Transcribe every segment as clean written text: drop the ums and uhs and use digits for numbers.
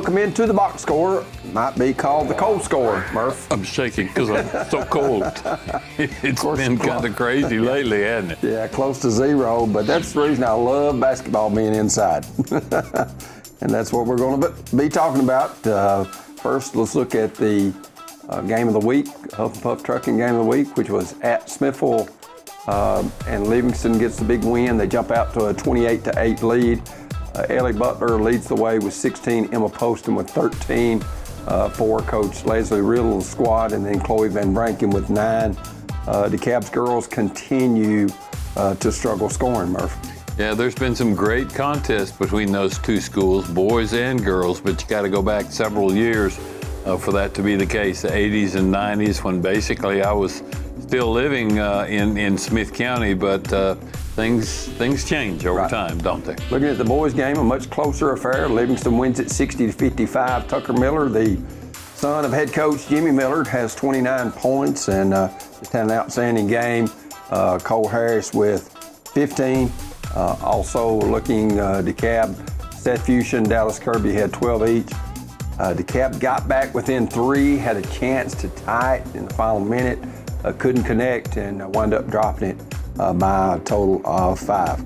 welcome into the box score. Might be called the cold score, Murph. I'm shaking because I'm so cold. It's been kind of crazy lately, hasn't it? Yeah, close to zero, but that's the reason I love basketball being inside. And that's what we're going to be talking about. First, let's look at the game of the week, Huff and Puff Trucking game of the week, which was at Smithville. And Livingston gets the big win. They jump out to a 28-8 lead. Ellie Butler leads the way with 16, Emma Poston with 13 for Coach Leslie Riddle's squad, and then Chloe Van Branken with 9. DeKalb's girls continue to struggle scoring, Murph. Yeah, there's been some great contests between those two schools, boys and girls, but you got to go back several years for that to be the case, the 80s and 90s, when basically I was still living in Smith County, but things change over time, don't they? Looking at the boys' game, a much closer affair. Livingston wins it 60-55. Tucker Miller, the son of head coach Jimmy Miller, has 29 points and just had an outstanding game. Cole Harris with 15. Also looking DeKalb, Seth Fusion, Dallas Kirby had 12 each. DeKalb got back within 3, had a chance to tie it in the final minute, couldn't connect, and wound up dropping it by a total of 5.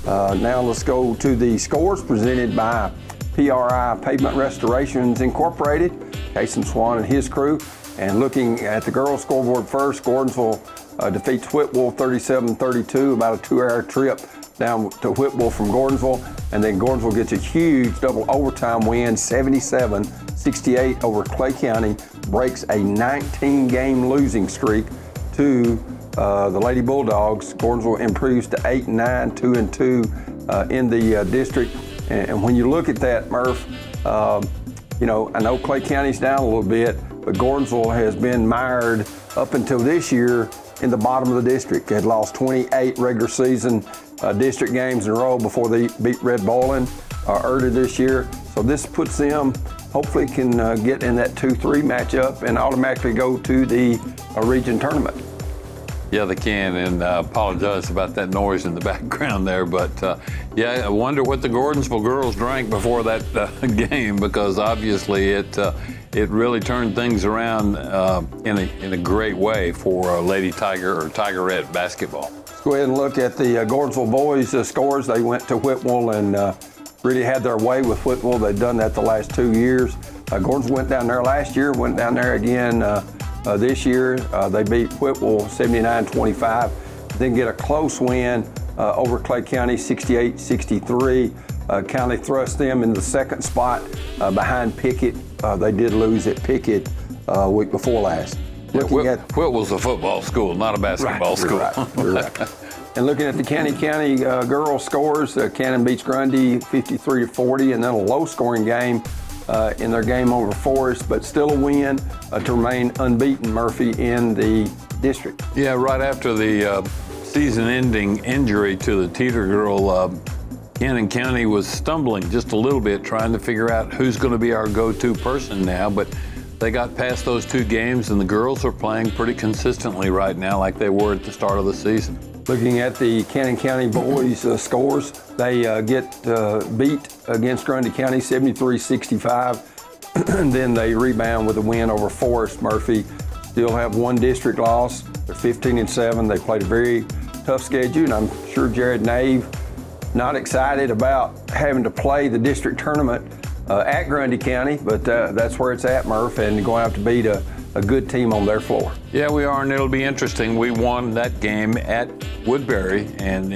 Now let's go to the scores presented by PRI Pavement Restorations Incorporated, Cason Swan and his crew. And looking at the girls' scoreboard first, Gordonsville defeats Whitwell 37-32, about a 2-hour trip down to Whitwell from Gordonsville. And then Gordonsville gets a huge double overtime win, 77-68 over Clay County, breaks a 19-game losing streak to the Lady Bulldogs. Gordonsville improves to 8-9, 2-2 in the district. And when you look at that, Murph, you know, I know Clay County's down a little bit, but Gordonsville has been mired up until this year in the bottom of the district. They had lost 28 regular season district games in a row before they beat Red Bowling earlier this year. So this puts them, hopefully can get in that 2-3 matchup and automatically go to the region tournament. Yeah, they can, and I apologize about that noise in the background there, but yeah, I wonder what the Gordonsville girls drank before that game, because obviously it really turned things around in a great way for Lady Tiger or Tigerette basketball. Let's go ahead and look at the Gordonsville boys scores. They went to Whitwell and really had their way with Whitwell. They've done that the last 2 years. Gordonsville went down there last year, went down there again this year. They beat Whitwell 79-25, then get a close win over Clay County 68-63. County thrust them in the second spot behind Pickett. They did lose at Pickett week before last. Whitwell's a football school, not a basketball school. Right. And looking at the County girls scores, Cannon beats Grundy 53-40, and then a low-scoring game in their game over Forest, but still a win to remain unbeaten, Murphy, in the district. Yeah, right after the season-ending injury to the Teeter girl, Cannon County was stumbling just a little bit, trying to figure out who's going to be our go-to person now, but they got past those 2 games, and the girls are playing pretty consistently right now like they were at the start of the season. Looking at the Cannon County boys scores, they get beat against Grundy County 73-65, and then they rebound with a win over Forest. Murphy still have 1 district loss. They're 15-7. They played a very tough schedule, and I'm sure Jared Nave not excited about having to play the district tournament at Grundy County, but that's where it's at, Murph, and going to have to beat a good team on their floor. Yeah, we are, and it'll be interesting. We won that game at Woodbury, and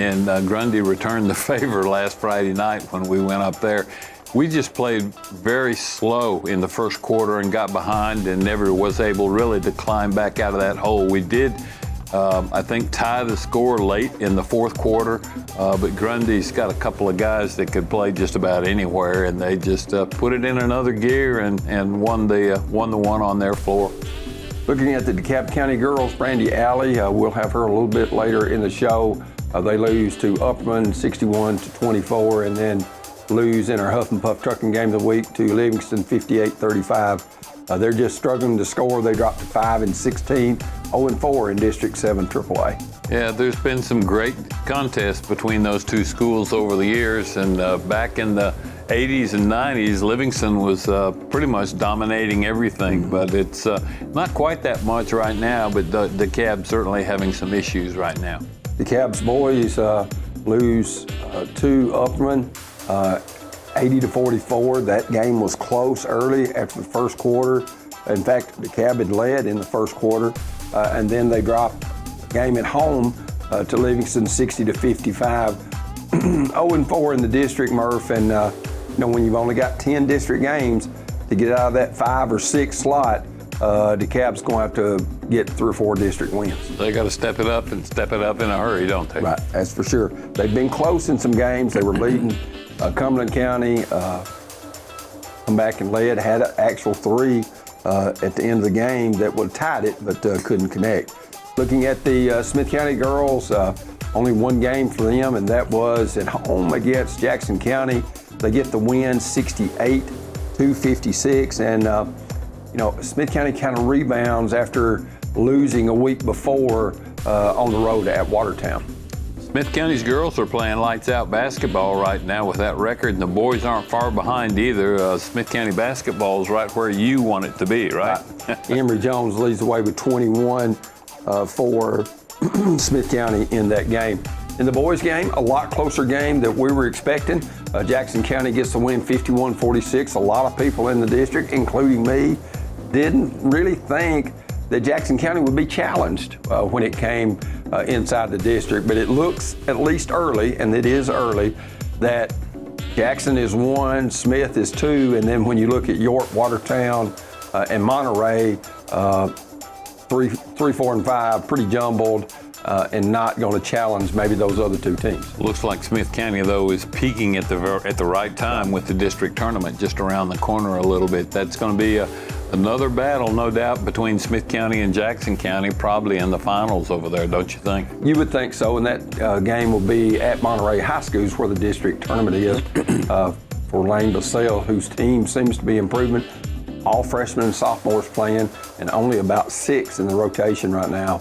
Grundy returned the favor last Friday night when we went up there. We just played very slow in the first quarter and got behind and never was able really to climb back out of that hole. We did, I think, tie the score late in the fourth quarter, but Grundy's got a couple of guys that could play just about anywhere, and they just put it in another gear and won the one on their floor. Looking at the DeKalb County girls, Brandy Alley, we'll have her a little bit later in the show. They lose to Upperman 61-24, and then lose in our Huff and Puff Trucking game of the week to Livingston 58-35. They're just struggling to score. They dropped to 5-16, 0-4 in District 7 AAA. Yeah, there's been some great contests between those two schools over the years, and back in the 80s and 90s, Livingston was pretty much dominating everything, but it's not quite that much right now, but the Cab certainly having some issues right now. The Cabs boys lose to Upperman 80-44. That game was close early after the first quarter. In fact, the Cab had led in the first quarter, and then they dropped the game at home to Livingston 60-55. 0-4 in the district, Murph, and when you've only got 10 district games, to get out of that 5 or 6 slot, the Cab's going to have to get 3 or 4 district wins. They got to step it up and step it up in a hurry, don't they? Right, that's for sure. They've been close in some games. They were leading Cumberland County, come back and led, had an actual 3 at the end of the game that would have tied it, but couldn't connect. Looking at the Smith County girls, only 1 game for them, and that was at home against Jackson County. They get the win 68-56, and Smith County kind of rebounds after losing a week before on the road at Watertown. Smith County's girls are playing lights out basketball right now with that record, and the boys aren't far behind either. Smith County basketball is right where you want it to be, right? Emory Jones leads the way with 21 for Smith County in that game. In the boys' game, a lot closer game than we were expecting. Jackson County gets the win 51-46. A lot of people in the district, including me, didn't really think that Jackson County would be challenged when it came inside the district, but it looks, at least early, and it is early, that Jackson is 1, Smith is 2, and then when you look at York, Watertown, and Monterey, 3, 4, and 5, pretty jumbled, and not going to challenge maybe those other 2 teams. Looks like Smith County, though, is peaking at the right time with the district tournament just around the corner a little bit. That's going to be another battle, no doubt, between Smith County and Jackson County, probably in the finals over there, don't you think? You would think so, and that game will be at Monterey High Schools where the district tournament is for Lane Basile, whose team seems to be improving. All freshmen and sophomores playing, and only about 6 in the rotation right now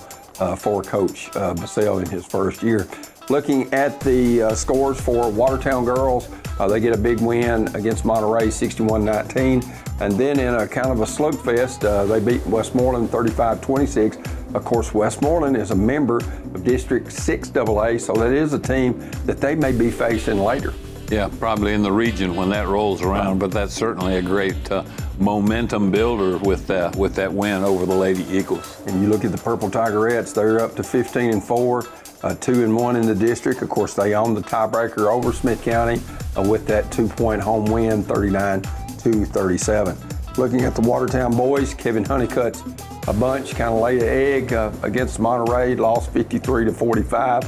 for Coach Basile in his first year. Looking at the scores for Watertown girls, they get a big win against Monterey, 61-19. And then in a kind of a slugfest, they beat Westmoreland 35-26. Of course, Westmoreland is a member of District 6AA, so that is a team that they may be facing later. Yeah, probably in the region when that rolls around, but that's certainly a great momentum builder with that win over the Lady Eagles. And you look at the Purple Tigerettes, they're up to 15-4, 2-1 in the district. Of course, they own the tiebreaker over Smith County with that 2-point home win, 39-37. Looking at the Watertown boys, Kevin Honeycutt's a bunch, kind of laid an egg against Monterey, lost 53-45,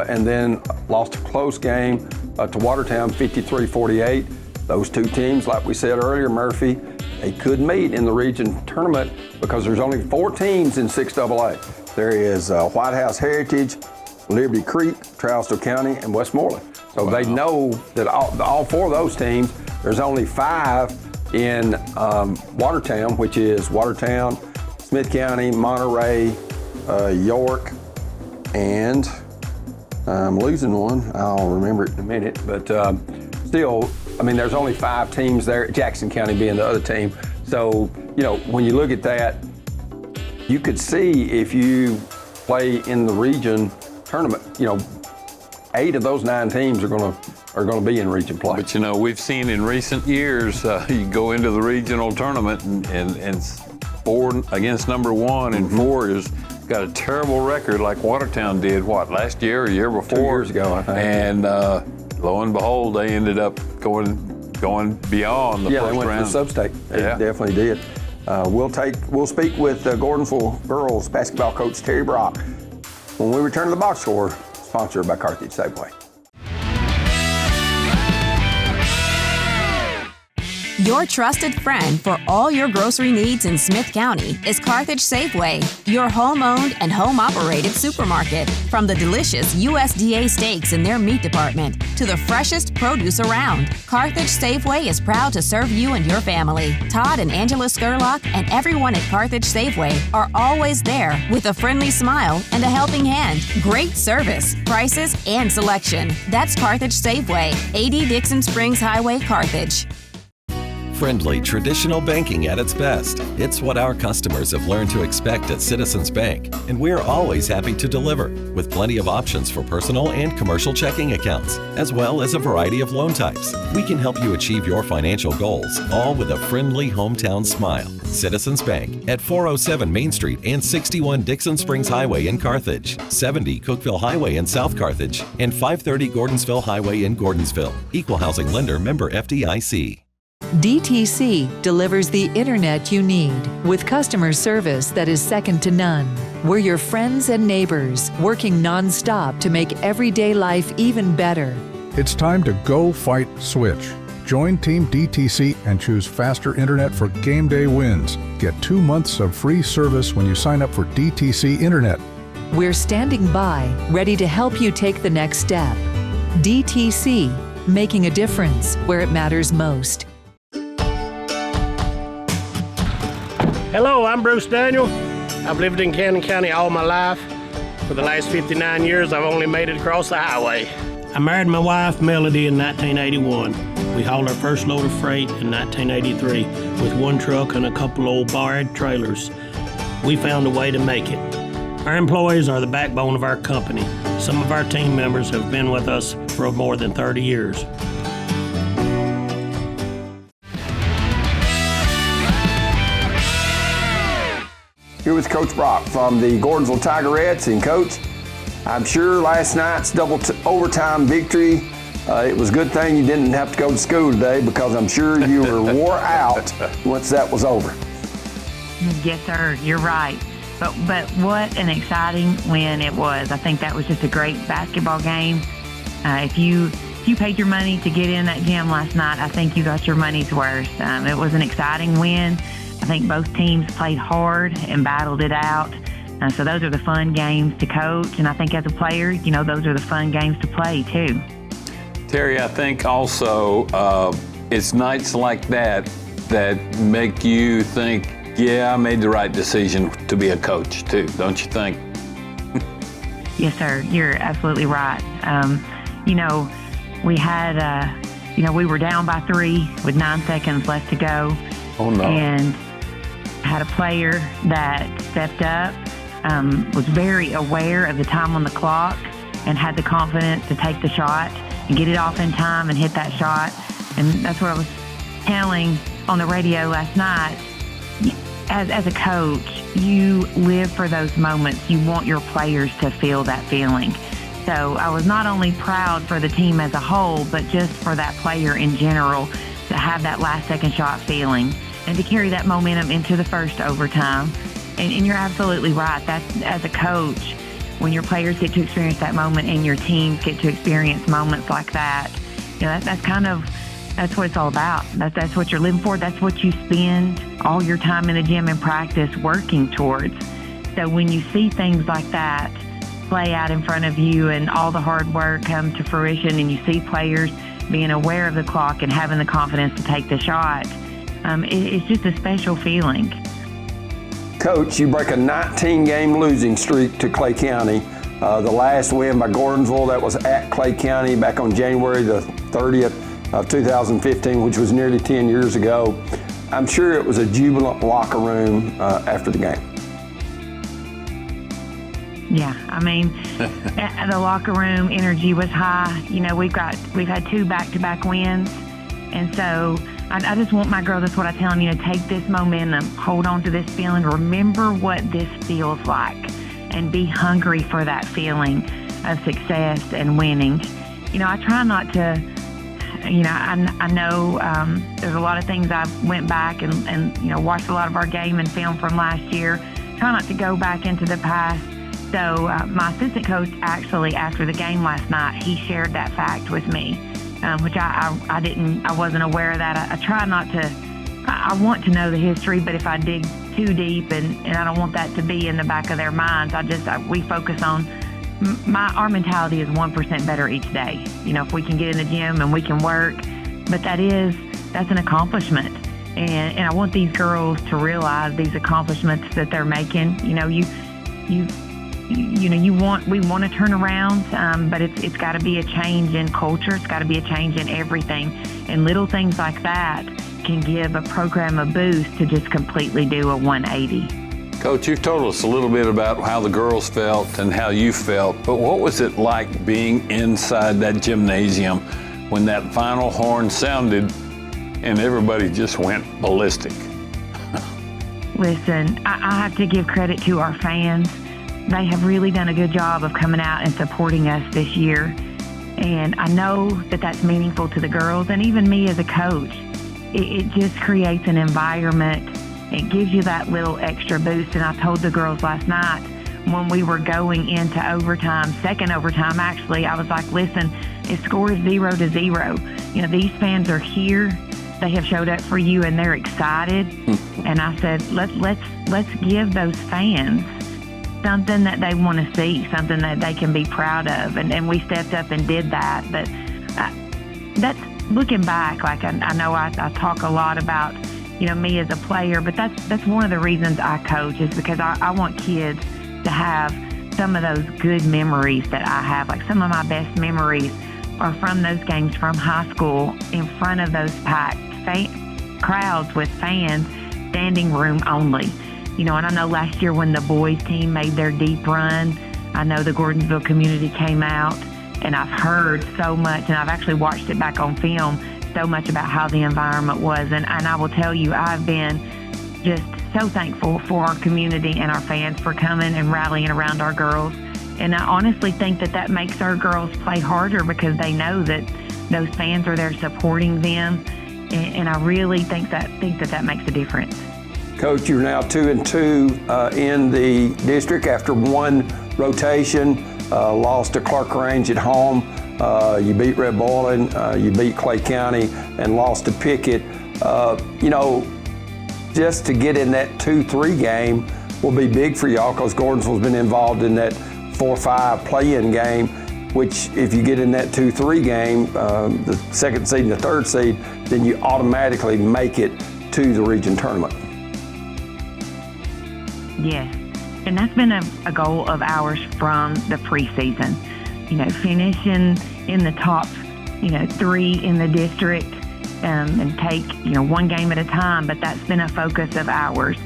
and then lost a close game to Watertown, 53-48. Those 2 teams, like we said earlier, Murphy, they could meet in the region tournament because there's only 4 teams in 6AA. There is White House Heritage, Liberty Creek, Trousdale County, and Westmoreland. So They know that all 4 of those teams, there's only 5 in Watertown, which is Watertown, Smith County, Monterey, York, and I'm losing one. I'll remember it in a minute. But still, I mean, there's only 5 teams there, Jackson County being the other team. So, when you look at that, you could see if you play in the region tournament, 8 of those 9 teams are going to be in region play. But we've seen in recent years, you go into the regional tournament and 4 against number 1 and 4 is got a terrible record like Watertown did, last year or year before? 2 years ago, I think. And lo and behold, they ended up going beyond the first round. Yeah, they went to the sub-state. They definitely did. We'll speak with Gordonsville girls basketball coach Terri Brock when we return to the box score, sponsored by Carthage Safeway. Your trusted friend for all your grocery needs in Smith County is Carthage Safeway, your home-owned and home-operated supermarket. From the delicious USDA steaks in their meat department to the freshest produce around, Carthage Safeway is proud to serve you and your family. Todd and Angela Skurlock and everyone at Carthage Safeway are always there with a friendly smile and a helping hand. Great service, prices, and selection. That's Carthage Safeway, 80 Dixon Springs Highway, Carthage. Friendly, traditional banking at its best. It's what our customers have learned to expect at Citizens Bank, and we're always happy to deliver, with plenty of options for personal and commercial checking accounts, as well as a variety of loan types. We can help you achieve your financial goals, all with a friendly hometown smile. Citizens Bank at 407 Main Street and 61 Dixon Springs Highway in Carthage, 70 Cookeville Highway in South Carthage, and 530 Gordonsville Highway in Gordonsville. Equal housing lender, member FDIC. DTC delivers the internet you need with customer service that is second to none. We're your friends and neighbors, working non-stop to make everyday life even better. It's time to go fight switch. Join Team DTC and choose faster internet for game day wins. Get 2 months of free service when you sign up for DTC Internet. We're standing by, ready to help you take the next step. DTC, making a difference where it matters most. Hello, I'm Bruce Daniel. I've lived in Cannon County all my life. For the last 59 years, I've only made it across the highway. I married my wife, Melody, in 1981. We hauled our first load of freight in 1983 with one truck and a couple old barred trailers. We found a way to make it. Our employees are the backbone of our company. Some of our team members have been with us for more than 30 years. Here with Coach Brock from the Gordonsville Tigerettes. And Coach, I'm sure last night's double overtime victory, it was a good thing you didn't have to go to school today, because I'm sure you were wore out once that was over. Yes, sir. You're right. But what an exciting win it was. I think that was just a great basketball game. If you paid your money to get in that gym last night, I think you got your money's worth. It was an exciting win. I think both teams played hard and battled it out. So those are the fun games to coach. And I think as a player, those are the fun games to play too. Terry, I think also it's nights like that make you think, yeah, I made the right decision to be a coach too, don't you think? Yes, sir. You're absolutely right. We had, we were down by 3 with 9 seconds left to go. Oh, no. And had a player that stepped up, was very aware of the time on the clock, and had the confidence to take the shot and get it off in time and hit that shot. And that's what I was telling on the radio last night. As a coach, you live for those moments. You want your players to feel that feeling. So I was not only proud for the team as a whole, but just for that player in general to have that last second shot feeling and to carry that momentum into the first overtime. And you're absolutely right. That's, as a coach, when your players get to experience that moment and your teams get to experience moments like that, that's what it's all about. That's what you're living for. That's what you spend all your time in the gym and practice working towards. So when you see things like that play out in front of you and all the hard work come to fruition, and you see players being aware of the clock and having the confidence to take the shot, it's just a special feeling. Coach, you break a 19-game losing streak to Clay County. The last win by Gordonsville, that was at Clay County back on January the 30th of 2015, which was nearly 10 years ago. I'm sure it was a jubilant locker room after the game. Yeah, the locker room energy was high. We've had 2 back-to-back wins, and so I just want my girls, that's what I tell them, take this momentum, hold on to this feeling, remember what this feels like, and be hungry for that feeling of success and winning. I try not to, I know there's a lot of things I went back and watched a lot of our game and film from last year. Try not to go back into the past. So my assistant coach, actually, after the game last night, he shared that fact with me. which I wasn't aware of that. I try not to. I want to know the history, but if I dig too deep, and I don't want that to be in the back of their minds, we focus on our mentality is 1% better each day. If we can get in the gym and we can work, but that's an accomplishment. And I want these girls to realize these accomplishments that they're making. We want to turn around, but it's got to be a change in culture. It's got to be a change in everything. And little things like that can give a program a boost to just completely do a 180. Coach, you've told us a little bit about how the girls felt and how you felt, but what was it like being inside that gymnasium when that final horn sounded and everybody just went ballistic? Listen, I have to give credit to our fans. They have really done a good job of coming out and supporting us this year. And I know that that's meaningful to the girls and even me as a coach. It just creates an environment. It gives you that little extra boost. And I told the girls last night when we were going into overtime, second overtime actually, I was like, listen, it scores 0-0. These fans are here. They have showed up for you and they're excited. And I said, let's give those fans something that they want to see, something that they can be proud of. And we stepped up and did that. But that's looking back, like I know I talk a lot about, me as a player, but that's one of the reasons I coach is because I want kids to have some of those good memories that I have. Like some of my best memories are from those games from high school in front of those packed crowds with fans, standing room only. And I know last year when the boys team made their deep run, I know the Gordonsville community came out, and I've heard so much, and I've actually watched it back on film, so much about how the environment was. And I will tell you, I've been just so thankful for our community and our fans for coming and rallying around our girls. And I honestly think that makes our girls play harder because they know that those fans are there supporting them. And I really think that makes a difference. Coach, you're now 2-2 in the district after one rotation. Lost to Clark Range at home. You beat Red Boiling, you beat Clay County, and lost to Pickett. Just to get in that 2-3 game will be big for y'all because Gordonsville's been involved in that 4-5 play-in game, which if you get in that 2-3 game, the second seed and the third seed, then you automatically make it to the region tournament. Yes, and that's been a goal of ours from the preseason. Finishing in the top, 3 in the district and take, one game at a time. But that's been a focus of ours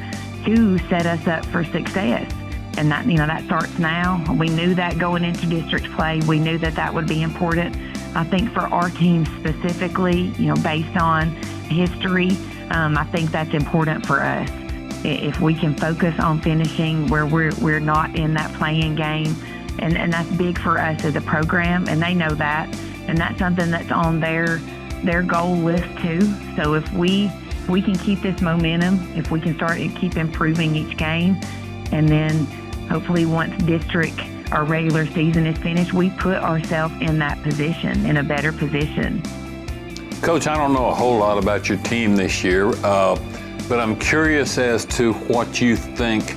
to set us up for success. And that, that starts now. We knew that going into district play. We knew that would be important. I think for our team specifically, based on history, I think that's important for us. If we can focus on finishing where we're not in that playing game, and that's big for us as a program, and they know that, and that's something that's on their goal list too. So if we can keep this momentum, if we can keep improving each game, and then hopefully once district our regular season is finished, we put ourselves in that position, in a better position. Coach, I don't know a whole lot about your team this year. But I'm curious as to what you think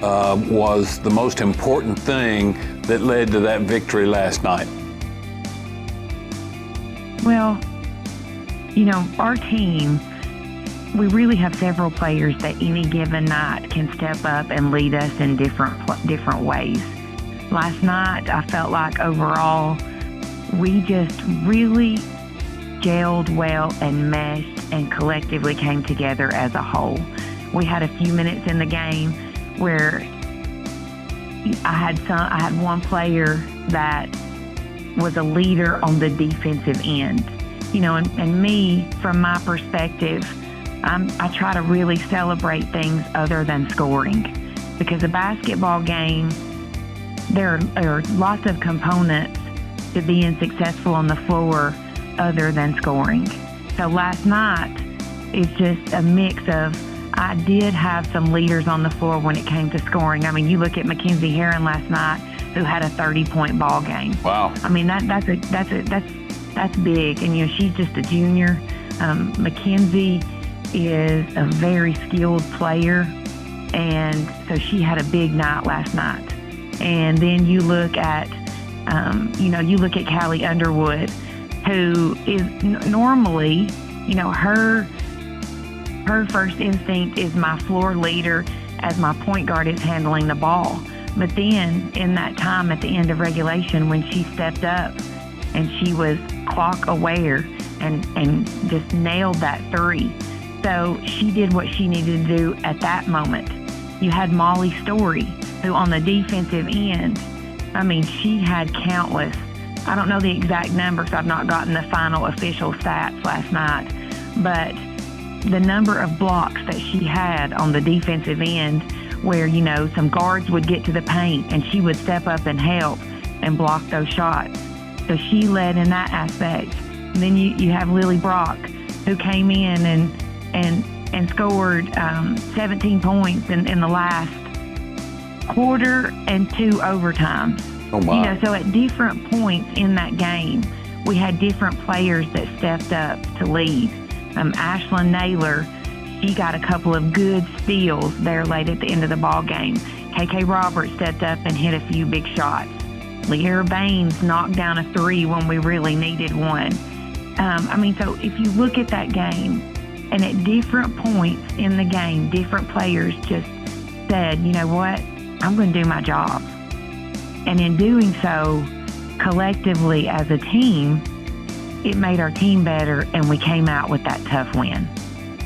was the most important thing that led to that victory last night. Well, our team, we really have several players that any given night can step up and lead us in different ways. Last night, I felt like overall, we just really gelled well and meshed and collectively came together as a whole. We had a few minutes in the game where I had one player that was a leader on the defensive end. And me, from my perspective, I try to really celebrate things other than scoring. Because a basketball game, there are lots of components to being successful on the floor other than scoring. So last night, it's just a mix of, I did have some leaders on the floor when it came to scoring. I mean, you look at Mackenzie Heron last night, who had a 30-point ball game. Wow. I mean, that's that's big. And, she's just a junior. Mackenzie is a very skilled player, and so she had a big night last night. And then you look at, Callie Underwood, who is normally, her first instinct is my floor leader as my point guard is handling the ball. But then in that time at the end of regulation when she stepped up and she was clock aware and just nailed that three. So she did what she needed to do at that moment. You had Molly Story, who on the defensive end, she had countless. I don't know the exact numbers. I've not gotten the final official stats last night. But the number of blocks that she had on the defensive end where, some guards would get to the paint and she would step up and help and block those shots. So she led in that aspect. And then you have Lily Brock, who came in and scored 17 points in the last quarter and 2 overtimes. Oh my. So at different points in that game, we had different players that stepped up to lead. Ashlyn Naylor, she got a couple of good steals there late at the end of the ball game. KK Roberts stepped up and hit a few big shots. Leara Baines knocked down a 3 when we really needed one. So if you look at that game, and at different points in the game, different players just said, you know what, I'm going to do my job. And in doing so, collectively as a team, it made our team better, and we came out with that tough win.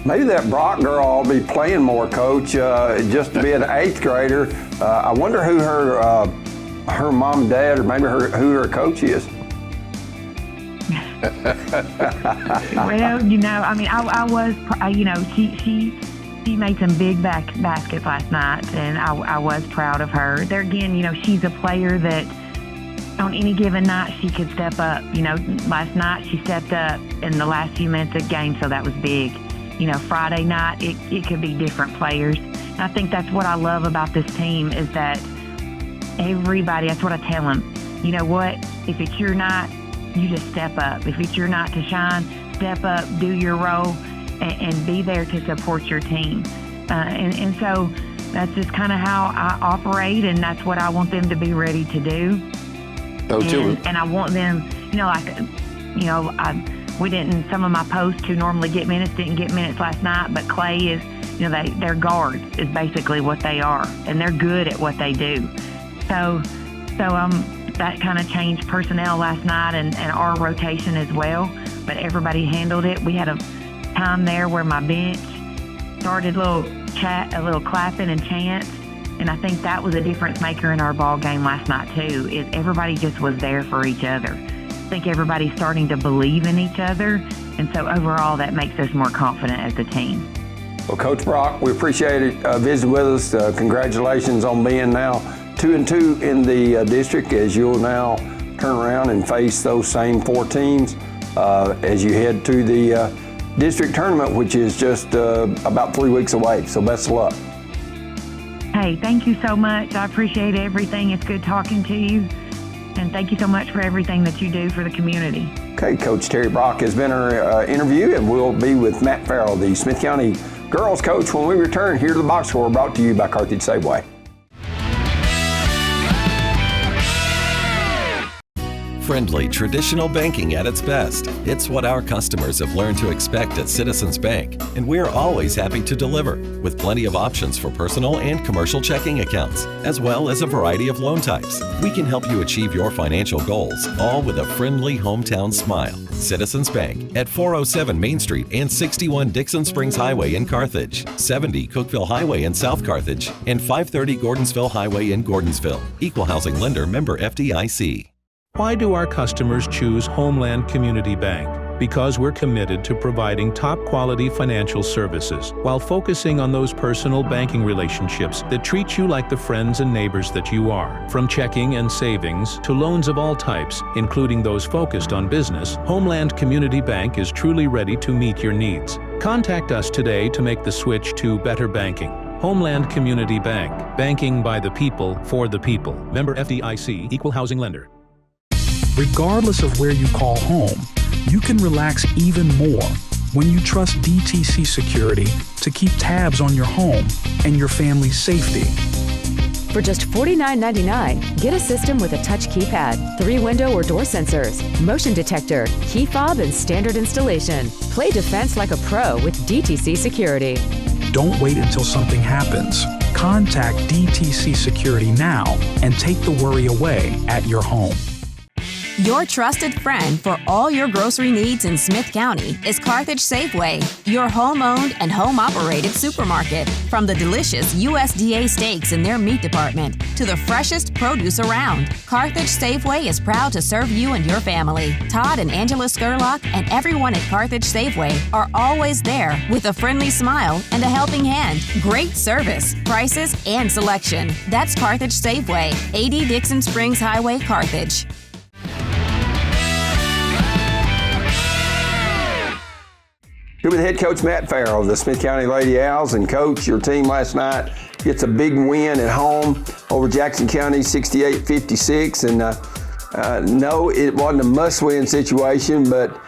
Maybe that Brock girl will be playing more, Coach, just to be an 8th grader. I wonder who her mom and dad, or maybe who her coach is. She made some big baskets last night, and I was proud of her. There again, she's a player that on any given night she could step up. Last night she stepped up in the last few minutes of the game, so that was big. Friday night it could be different players. And I think that's what I love about this team is that everybody, that's what I tell them. You know what? If it's your night, you just step up. If it's your night to shine, step up, do your role, and be there to support your team. And so that's just kind of how I operate, and that's what I want them to be ready to do. And I want them, we didn't, some of my posts who normally get minutes didn't get minutes last night, but Clay is, they're guards is basically what they are, and they're good at what they do. So that kind of changed personnel last night and our rotation as well, but everybody handled it. We had a time there where my bench started a little clapping and chants, and I think that was a difference maker in our ball game last night too, is everybody just was there for each other. I think everybody's starting to believe in each other, and so overall that makes us more confident as a team. Well, Coach Brock, we appreciate it visiting with us. Congratulations on being now 2-2 in the district, as you'll now turn around and face those same 4 teams as you head to the district tournament, which is just about 3 weeks away. So best of luck. Hey, thank you so much. I appreciate everything. It's good talking to you. And thank you so much for everything that you do for the community. Okay, Coach Terri Brock has been our interview, and we'll be with Matt Ferrell, the Smith County girls coach, when we return here to the Box Score, brought to you by Carthage Safeway. Friendly, traditional banking at its best. It's what our customers have learned to expect at Citizens Bank, and we're always happy to deliver, with plenty of options for personal and commercial checking accounts, as well as a variety of loan types. We can help you achieve your financial goals, all with a friendly hometown smile. Citizens Bank at 407 Main Street and 61 Dixon Springs Highway in Carthage, 70 Cookeville Highway in South Carthage, and 530 Gordonsville Highway in Gordonsville. Equal housing lender, member FDIC. Why do our customers choose Homeland Community Bank? Because we're committed to providing top-quality financial services while focusing on those personal banking relationships that treat you like the friends and neighbors that you are. From checking and savings to loans of all types, including those focused on business, Homeland Community Bank is truly ready to meet your needs. Contact us today to make the switch to better banking. Homeland Community Bank. Banking by the people, for the people. Member FDIC, Equal housing lender. Regardless of where you call home, you can relax even more when you trust DTC Security to keep tabs on your home and your family's safety. For just $49.99, get a system with a touch keypad, 3 window or door sensors, motion detector, key fob, and standard installation. Play defense like a pro with DTC Security. Don't wait until something happens. Contact DTC Security now and take the worry away at your home. Your trusted friend for all your grocery needs in Smith County is Carthage Safeway, your home-owned and home-operated supermarket. From the delicious USDA steaks in their meat department to the freshest produce around, Carthage Safeway is proud to serve you and your family. Todd and Angela Skurlock and everyone at Carthage Safeway are always there with a friendly smile and a helping hand. Great service, prices, and selection. That's Carthage Safeway, 80 Dixon Springs Highway, Carthage. Here with head coach Matt Ferrell of the Smith County Lady Owls. And coach, your team last night gets a big win at home over Jackson County, 68-56. And no, it wasn't a must-win situation, but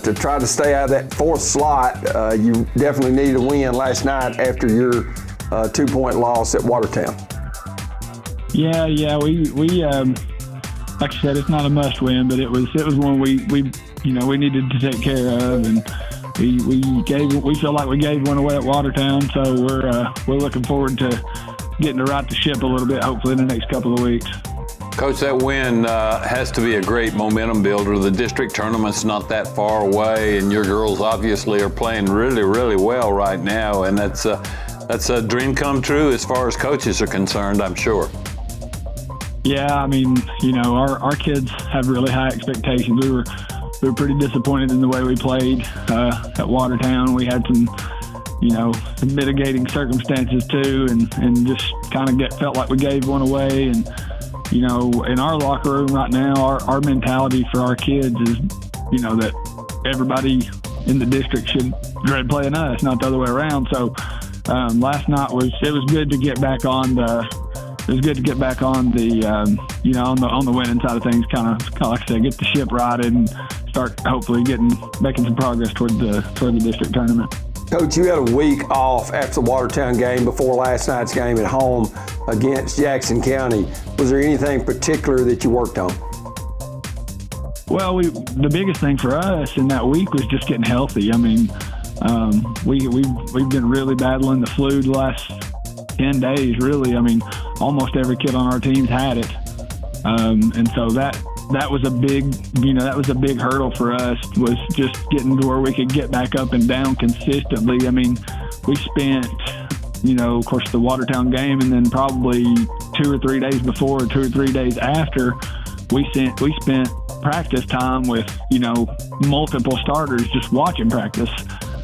to try to stay out of that fourth slot, you definitely needed a win last night after your 2-point loss at Watertown. Yeah, we like I said, it's not a must-win, but it was one we needed to take care of, and we feel like we gave one away at Watertown, so we're looking forward to getting to right the ship a little bit, hopefully in the next couple of weeks. Coach, that win has to be a great momentum builder. The district tournament's not that far away, and your girls obviously are playing really, really well right now, and that's a dream come true as far as coaches are concerned, I'm sure. Yeah, I mean, our kids have really high expectations. We were pretty disappointed in the way we played at Watertown. We had some mitigating circumstances too, and just kind of felt like we gave one away. And in our locker room right now, our mentality for our kids is, that everybody in the district should dread playing us, not the other way around. So last night it was good to get back on the. It was good to get back on the, on the winning side of things, kind of like I said, get the ship righted and start hopefully making some progress toward the district tournament. Coach, you had a week off after the Watertown game before last night's game at home against Jackson County. Was there anything particular that you worked on? Well, the biggest thing for us in that week was just getting healthy. I mean, we've been really battling the flu the last 10 days, really. I mean, almost every kid on our team's had it. And so that was a big hurdle for us, was just getting to where we could get back up and down consistently. I mean, we spent, of course, the Watertown game, and then probably 2 or 3 days before or 2 or 3 days after, we spent practice time with, multiple starters just watching practice.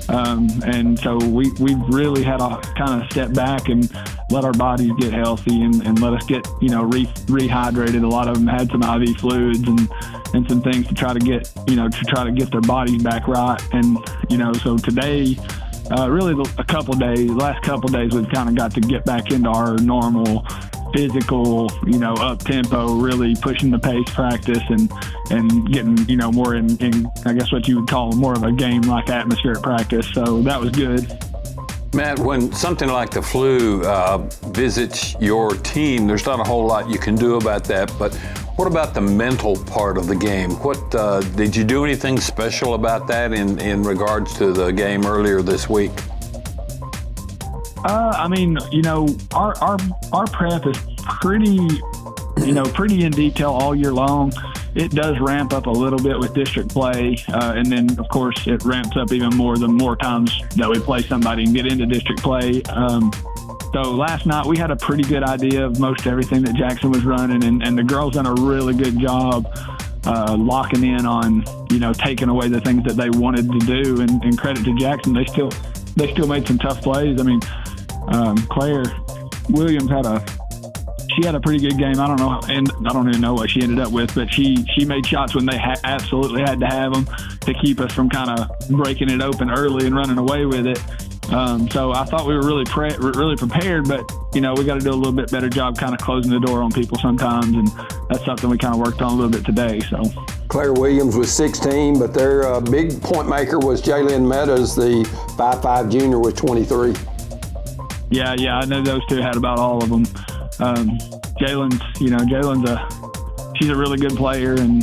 And so we really had to kind of step back and let our bodies get healthy and let us get, rehydrated. A lot of them had some IV fluids and some things to try to get, their bodies back right. And, so today, really the last couple days, we've kind of got to get back into our normal physical, up tempo, really pushing the pace practice and getting, more in, I guess what you would call more of a game-like atmosphere at practice. So that was good. Matt, when something like the flu visits your team, there's not a whole lot you can do about that, but what about the mental part of the game? What did you do anything special about that in regards to the game earlier this week? I mean, our prep is pretty in detail all year long. It does ramp up a little bit with district play, and then of course it ramps up even more the more times that we play somebody and get into district play. So last night we had a pretty good idea of most everything that Jackson was running, and the girls done a really good job locking in on, taking away the things that they wanted to do. And credit to Jackson, they still made some tough plays. I mean, Claire Williams had a pretty good game. I don't know, and I don't even know what she ended up with, but she made shots when they absolutely had to have them to keep us from kind of breaking it open early and running away with it. So I thought we were really prepared, but we got to do a little bit better job kind of closing the door on people sometimes, and that's something we kind of worked on a little bit today. So. Claire Williams with 16, but their big point maker was Jalen Meadows, the 5'5" junior with 23. Yeah, I know those two had about all of them. Jalen's she's a really good player, and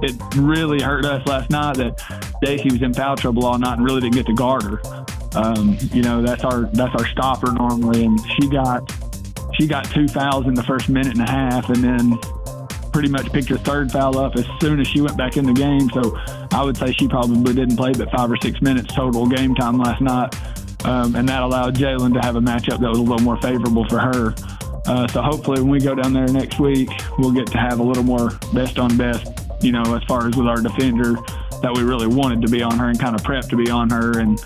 it really hurt us last night that Daisy was in foul trouble all night and really didn't get to guard her. That's our stopper normally, and she got 2 fouls in the first minute and a half, and then pretty much picked her third foul up as soon as she went back in the game. So I would say she probably didn't play but 5 or 6 minutes total game time last night, and that allowed Jalen to have a matchup that was a little more favorable for her. So hopefully when we go down there next week, we'll get to have a little more best on best, as far as with our defender that we really wanted to be on her and kind of prepped to be on her. And,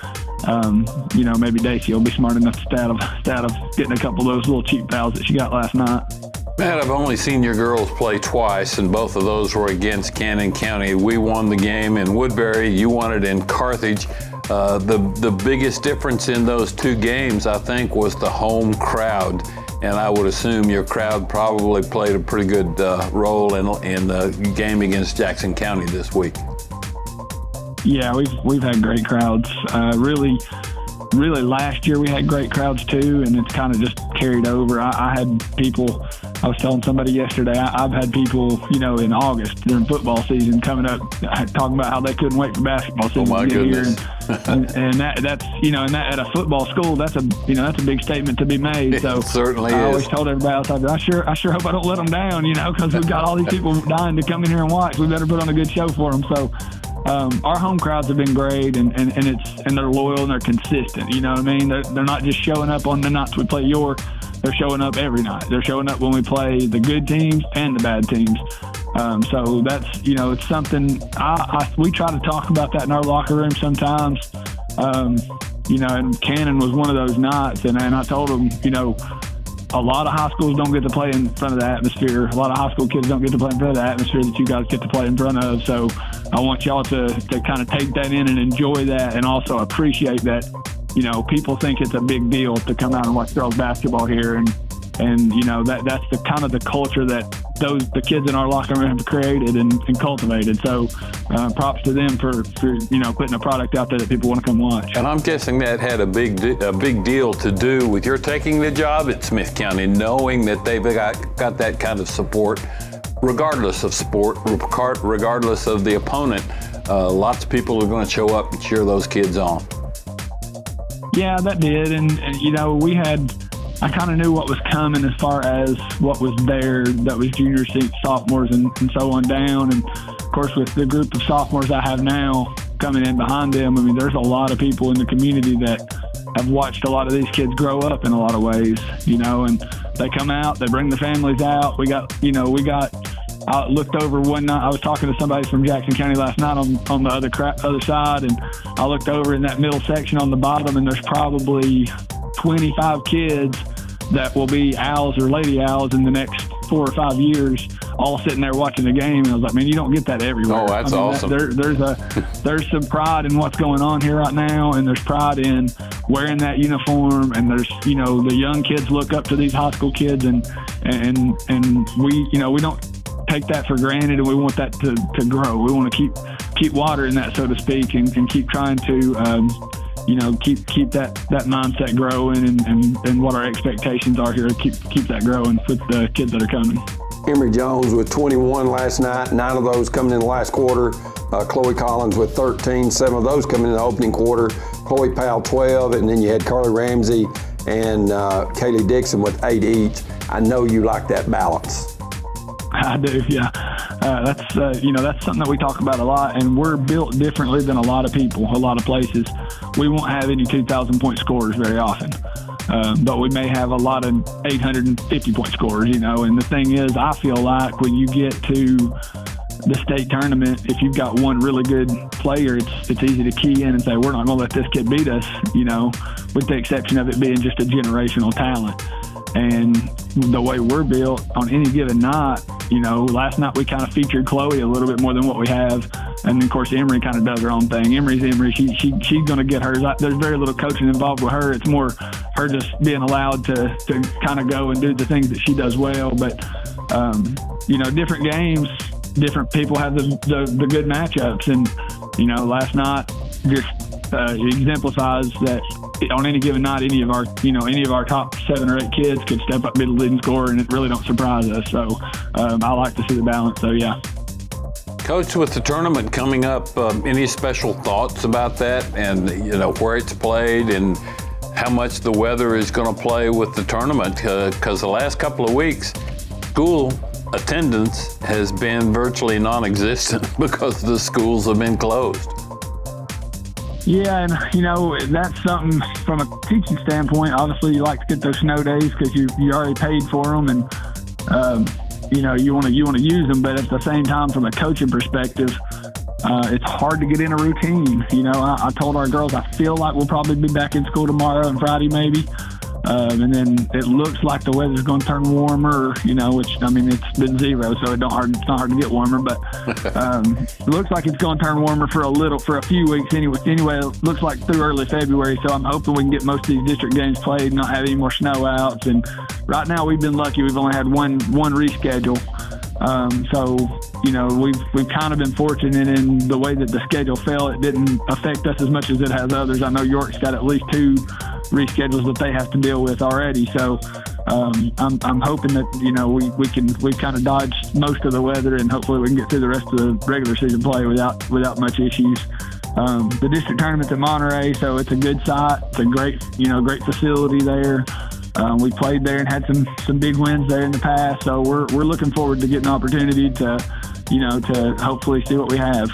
maybe Daisy will be smart enough to stat of getting a couple of those little cheap fouls that she got last night. Matt, I've only seen your girls play twice, and both of those were against Cannon County. We won the game in Woodbury. You won it in Carthage. The biggest difference in those two games, I think, was the home crowd. And I would assume your crowd probably played a pretty good role in the game against Jackson County this week. Yeah, we've had great crowds. Really last year we had great crowds too, and it's kind of just carried over. I had people, I was telling somebody yesterday, I've had people, in August during football season coming up talking about how they couldn't wait for basketball season to get here. And that's at a football school, that's a big statement to be made. So it certainly I is. always told everybody else, I sure hope I don't let them down, because we've got all these people dying to come in here and watch. We better put on a good show for them. So our home crowds have been great, and they're loyal and they're consistent. You know what I mean? They're not just showing up on the nights we play York. They're showing up every night. They're showing up when we play the good teams and the bad teams. So that's it's something we try to talk about that in our locker room sometimes. And Cannon was one of those nights, and I told them, a lot of high schools don't get to play in front of the atmosphere. A lot of high school kids don't get to play in front of the atmosphere that you guys get to play in front of. So I want y'all to kind of take that in and enjoy that, and also appreciate that, people think it's a big deal to come out and watch girls basketball here. And that's the kind of the culture that the kids in our locker room have created and cultivated. So props to them for putting a product out there that people want to come watch. And I'm guessing that had a big deal to do with your taking the job at Smith County, knowing that they've got that kind of support, regardless of sport, regardless of the opponent. Lots of people are going to show up and cheer those kids on. Yeah, that did. And I kind of knew what was coming as far as what was there. That was juniors, sophomores, and so on down. And of course, with the group of sophomores I have now coming in behind them, there's a lot of people in the community that have watched a lot of these kids grow up in a lot of ways, and they come out, they bring the families out. I looked over one night, I was talking to somebody from Jackson County last night on the other side, and I looked over in that middle section on the bottom, and there's probably 25 kids that will be Owls or Lady Owls in the next 4 or 5 years, all sitting there watching the game. And I was like, man, you don't get that everywhere. Oh, that's awesome. There's some pride in what's going on here right now, and there's pride in wearing that uniform, and there's the young kids look up to these high school kids, and we don't take that for granted, and we want that to grow. We want to keep watering that, so to speak, and keep trying to keep that mindset growing, and what our expectations are here, keep that growing with the kids that are coming. Emory Jones with 21 last night, 9 of those coming in the last quarter. Chloe Collins with 13, 7 of those coming in the opening quarter. Chloe Powell 12, and then you had Carly Ramsey and Kaylee Dixon with 8 each. I know you like that balance. I do, yeah. That's something that we talk about a lot, and we're built differently than a lot of people, a lot of places. We won't have any 2,000-point scorers very often, but we may have a lot of 850-point scorers, and the thing is, I feel like when you get to the state tournament, if you've got one really good player, it's easy to key in and say, we're not going to let this kid beat us, with the exception of it being just a generational talent. And the way we're built on any given night, last night we kind of featured Chloe a little bit more than what we have. And of course, Emory kind of does her own thing. Emory's Emory. She's going to get hers. There's very little coaching involved with her. It's more her just being allowed to kind of go and do the things that she does well. But, different games, different people have the good matchups. And, you know, last night just exemplifies that on any given night, any of our top 7 or 8 kids could step up, be the leading scorer, and it really don't surprise us. So I like to see the balance. So, yeah. Coach, with the tournament coming up, any special thoughts about that, and you know where it's played and how much the weather is going to play with the tournament? Because the last couple of weeks, school attendance has been virtually non-existent because the schools have been closed. Yeah, and you know that's something from a teaching standpoint. Obviously, you like to get those snow days because you already paid for them, and you know, you want to use them, but at the same time, from a coaching perspective, it's hard to get in a routine. You know, I told our girls I feel like we'll probably be back in school tomorrow and Friday maybe, and then it looks like the weather's going to turn warmer. You know, which I mean it's been 0, so it's not hard to get warmer, but it looks like it's going to turn warmer for a few weeks anyway. Anyway, it looks like through early February, so I'm hoping we can get most of these district games played, not have any more snow outs. And right now we've been lucky; we've only had one reschedule. So you know we've kind of been fortunate in the way that the schedule fell. It didn't affect us as much as it has others. I know York's got at least 2 reschedules that they have to deal with already. So I'm hoping that you know we've kind of dodged most of the weather, and hopefully we can get through the rest of the regular season play without much issues. The district tournament's in Monterey, so it's a good site. It's a great facility there. We played there and had some big wins there in the past, so we're looking forward to getting an opportunity to hopefully see what we have.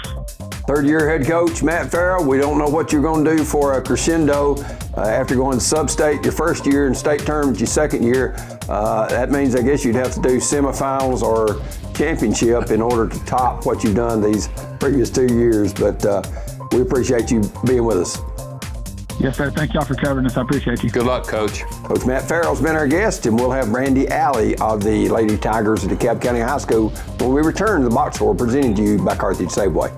Third-year head coach Matt Ferrell, we don't know what you're going to do for a crescendo after going sub-state your first year and state tournament your second year. That means I guess you'd have to do semifinals or championship in order to top what you've done these previous 2 years, but we appreciate you being with us. Yes, sir. Thank y'all for covering us. I appreciate you. Good luck, Coach. Coach Matt Ferrell's been our guest, and we'll have Brandy Alley of the Lady Tigers at DeKalb County High School when we return to the Box Score presented to you by Carthage Safeway.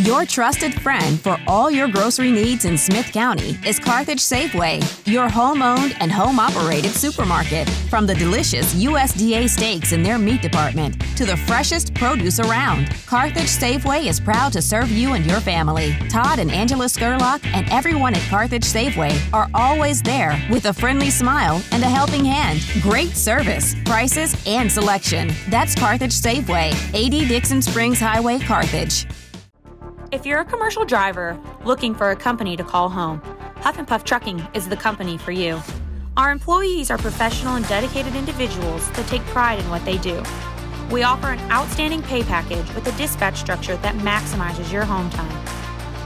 Your trusted friend for all your grocery needs in Smith County is Carthage Safeway, your home-owned and home-operated supermarket. From the delicious USDA steaks in their meat department to the freshest produce around, Carthage Safeway is proud to serve you and your family. Todd and Angela Skurlock and everyone at Carthage Safeway are always there with a friendly smile and a helping hand. Great service, prices, and selection. That's Carthage Safeway, 80 Dixon Springs Highway, Carthage. If you're a commercial driver looking for a company to call home, Huff and Puff Trucking is the company for you. Our employees are professional and dedicated individuals that take pride in what they do. We offer an outstanding pay package with a dispatch structure that maximizes your home time.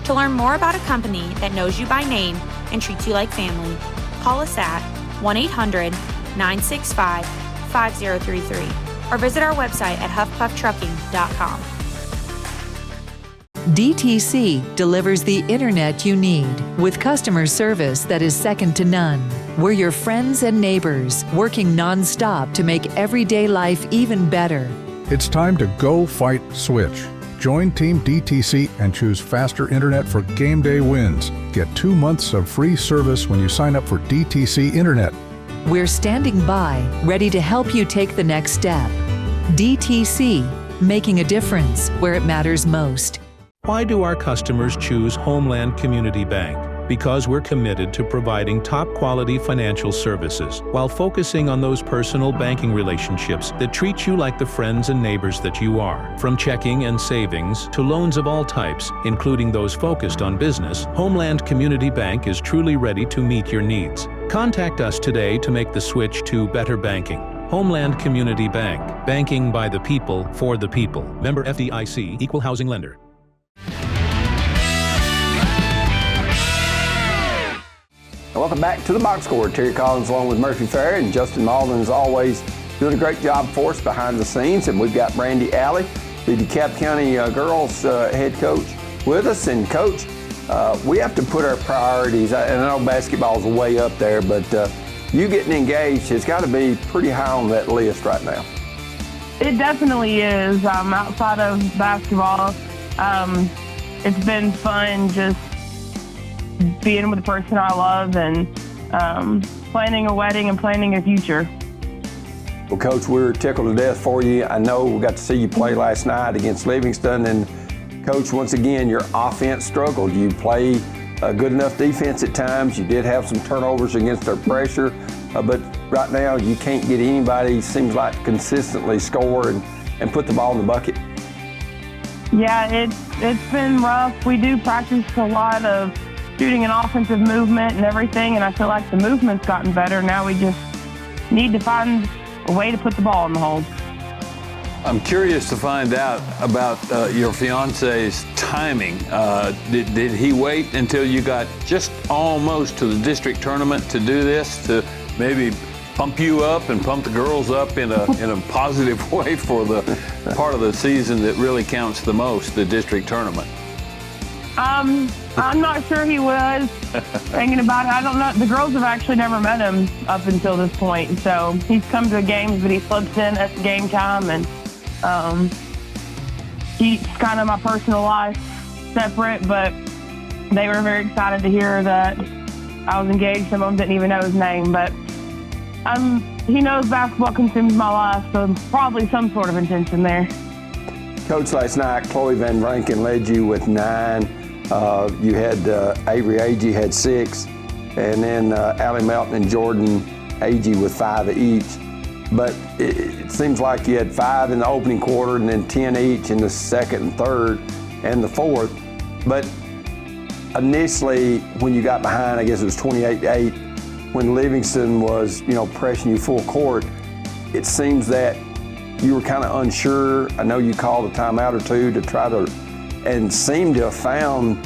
To learn more about a company that knows you by name and treats you like family, call us at 1-800-965-5033 or visit our website at huffpufftrucking.com. DTC delivers the internet you need with customer service that is second to none. We're your friends and neighbors, working nonstop to make everyday life even better. It's time to go fight switch. Join Team DTC and choose faster internet for game day wins. Get 2 months of free service when you sign up for DTC Internet. We're standing by, ready to help you take the next step. DTC, making a difference where it matters most. Why do our customers choose Homeland Community Bank? Because we're committed to providing top-quality financial services while focusing on those personal banking relationships that treat you like the friends and neighbors that you are. From checking and savings to loans of all types, including those focused on business, Homeland Community Bank is truly ready to meet your needs. Contact us today to make the switch to better banking. Homeland Community Bank. Banking by the people, for the people. Member FDIC, Equal Housing Lender. Welcome back to the Box Score. Terry Collins along with Murphy Fair, and Justin Malden is always doing a great job for us behind the scenes. And we've got Brandy Alley, the DeKalb County girls head coach, with us. And Coach, we have to put our priorities, and I know basketball's way up there, but you getting engaged has got to be pretty high on that list right now. It definitely is. Outside of basketball, it's been fun just being with the person I love and planning a wedding and planning a future. Well, Coach, we were tickled to death for you. I know we got to see you play last night against Livingston. And, Coach, once again, your offense struggled. You play good enough defense at times. You did have some turnovers against their pressure. But right now, you can't get anybody, seems like, consistently score and put the ball in the bucket. Yeah, it's been rough. We do practice a lot of shooting and offensive movement and everything, and I feel like the movement's gotten better. Now we just need to find a way to put the ball in the hole. I'm curious to find out about your fiance's timing. Did he wait until you got just almost to the district tournament to do this, to maybe pump you up and pump the girls up in a positive way for the part of the season that really counts the most, the district tournament? I'm not sure he was thinking about it. I don't know. The girls have actually never met him up until this point. So he's come to the games, but he slips in at the game time, and he's kind of my personal life separate. But they were very excited to hear that I was engaged. Some of them didn't even know his name, but he knows basketball consumes my life, so probably some sort of intention there. Coach, last night, Chloe Van Rankin led you with 9. You had Avery Agee had 6, and then Allie Melton and Jordan Agee with 5 each. But it seems like you had 5 in the opening quarter and then 10 each in the second and third and the fourth. But initially, when you got behind, I guess it was 28-8, when Livingston was, pressing you full court, it seems that you were kind of unsure. I know you called a timeout or two to try to, and seemed to have found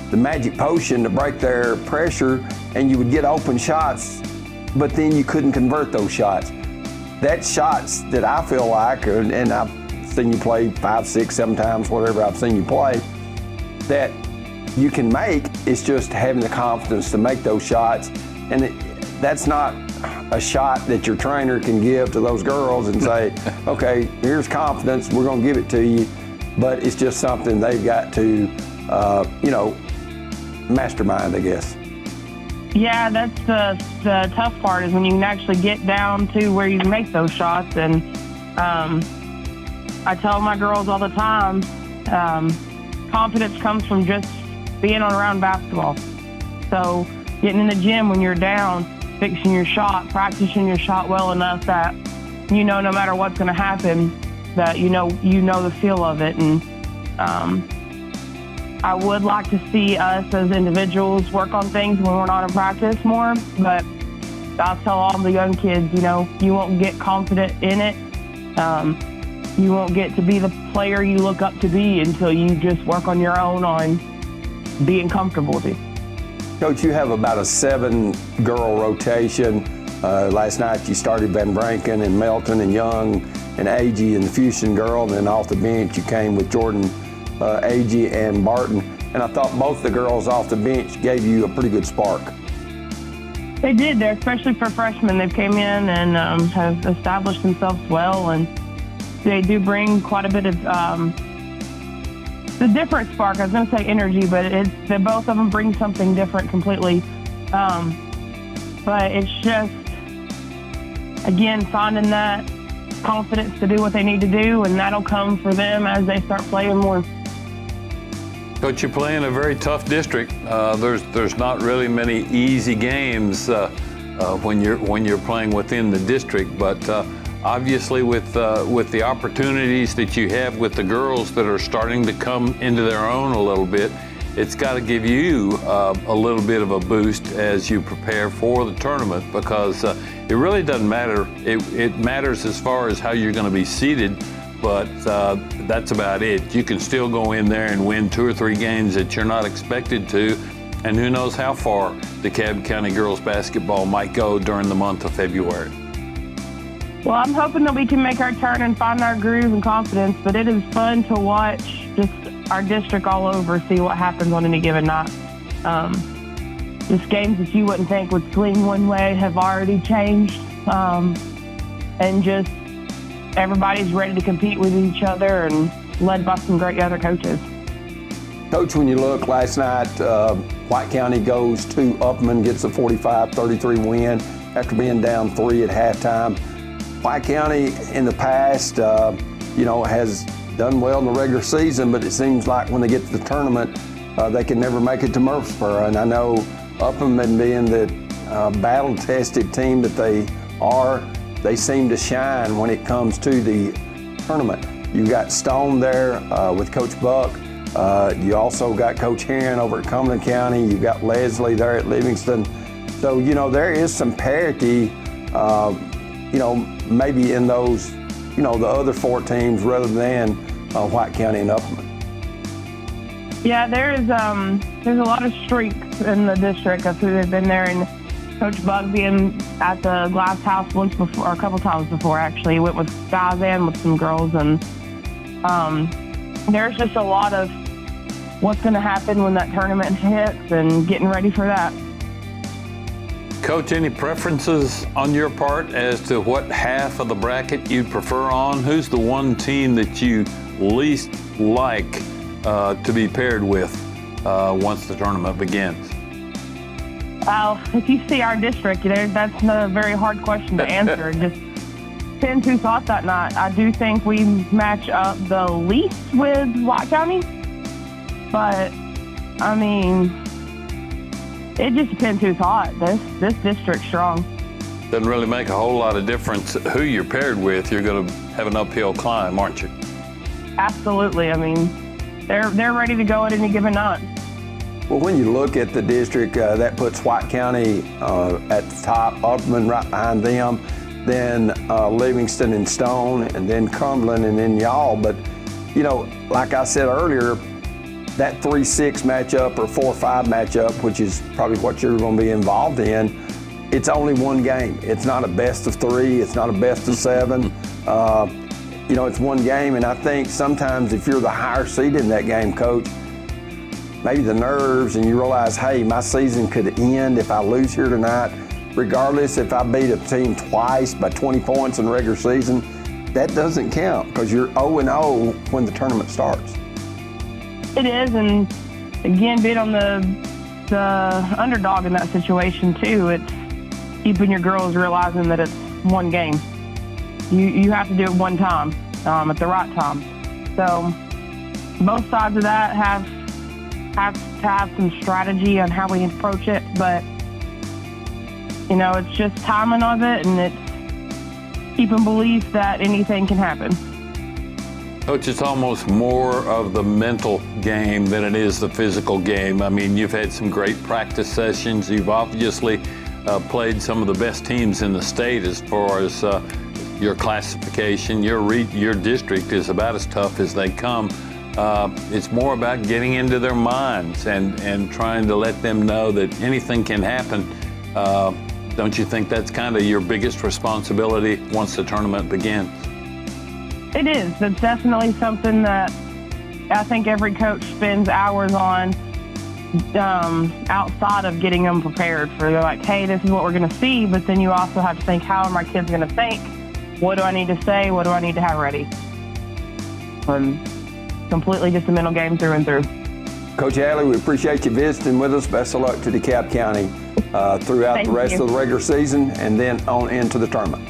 the magic potion to break their pressure, and you would get open shots, but then you couldn't convert those shots. That's shots that I feel like, and I've seen you play 5, 6, 7 times, whatever I've seen you play, that you can make. It's just having the confidence to make those shots. And that's not a shot that your trainer can give to those girls and say, okay, here's confidence, we're going to give it to you. But it's just something they've got to, mastermind, I guess. Yeah, that's the tough part, is when you can actually get down to where you can make those shots. And I tell my girls all the time, confidence comes from just being around basketball. So getting in the gym when you're down, fixing your shot, practicing your shot well enough that no matter what's going to happen, that you know the feel of it. And I would like to see us as individuals work on things when we're not in practice more, but I'll tell all the young kids, you won't get confident in it. You won't get to be the player you look up to be until you just work on your own on being comfortable with it. Coach, you have about a 7-girl rotation. Last night you started Van Branken and Melton and Young and Agee and the Fusion girl, and then off the bench you came with Jordan Agee and Barton. And I thought both the girls off the bench gave you a pretty good spark. They did. They're, especially for freshmen. They've came in and have established themselves well, and they do bring quite a bit of the different spark. I was going to say energy, but they both of them bring something different completely. But it's just, again, finding that confidence to do what they need to do, and that'll come for them as they start playing more. Coach, you play in a very tough district. There's not really many easy games when you're playing within the district, but obviously with the opportunities that you have with the girls that are starting to come into their own a little bit, it's got to give you a little bit of a boost as you prepare for the tournament, because it really doesn't matter. It matters as far as how you're going to be seated, but that's about it. You can still go in there and win 2 or 3 games that you're not expected to, and who knows how far the DeKalb County girls basketball might go during the month of February. Well, I'm hoping that we can make our turn and find our groove and confidence, but it is fun to watch just our district all over, see what happens on any given night. Just games that you wouldn't think would swing one way have already changed, and just everybody's ready to compete with each other and led by some great other coaches. Coach, when you look last night, White County goes to Upman, gets a 45-33 win after being down 3 at halftime. White County in the past, has done well in the regular season, but it seems like when they get to the tournament, they can never make it to Murfreesboro. And I know Upham, and being the battle-tested team that they are, they seem to shine when it comes to the tournament. You got Stone there with Coach Buck. You also got Coach Heron over at Cumberland County. You've got Leslie there at Livingston. So, there is some parity, maybe in those, the other 4 teams rather than White County and Upham. Yeah, there's a lot of streaks in the district of who have been there, and Coach Buck being at the Glass House once before, or a couple times before actually, went with guys and with some girls, and there's just a lot of what's going to happen when that tournament hits and getting ready for that. Coach, any preferences on your part as to what half of the bracket you'd prefer on? Who's the one team that you least like to be paired with once the tournament begins? Well, if you see our district, that's not a very hard question to answer. It just depends who thought that night. I do think we match up the least with White County, but I mean, it just depends who's hot. This district's strong. Doesn't really make a whole lot of difference who you're paired with. You're going to have an uphill climb, aren't you? Absolutely. I mean, they're ready to go at any given night. Well, when you look at the district, that puts White County at the top, Upham right behind them, then Livingston and Stone, and then Cumberland, and then y'all. But, like I said earlier, that 3-6 matchup or 4-5 matchup, which is probably what you're going to be involved in, it's only one game. It's not a best of 3. It's not a best of 7. It's one game, and I think sometimes if you're the higher seed in that game, Coach, maybe the nerves, and you realize, hey, my season could end if I lose here tonight. Regardless, if I beat a team twice by 20 points in the regular season, that doesn't count because you're 0-0 when the tournament starts. It is, and again, being on the underdog in that situation too, it's keeping your girls realizing that it's one game. You have to do it one time at the right time. So both sides of that have to have some strategy on how we approach it, but it's just timing of it, and it's keeping belief that anything can happen. Coach, it's almost more of the mental game than it is the physical game. I mean, you've had some great practice sessions. You've obviously played some of the best teams in the state as far as your classification. Your district is about as tough as they come. It's more about getting into their minds and trying to let them know that anything can happen. Don't you think that's kind of your biggest responsibility once the tournament begins? It is. It's definitely something that I think every coach spends hours on outside of getting them prepared for. They're like, hey, this is what we're going to see, but then you also have to think, how are my kids going to think? What do I need to say? What do I need to have ready? Completely just a mental game through and through. Coach Alley, we appreciate you visiting with us. Best of luck to DeKalb County throughout the rest of the regular season and then on into the tournament.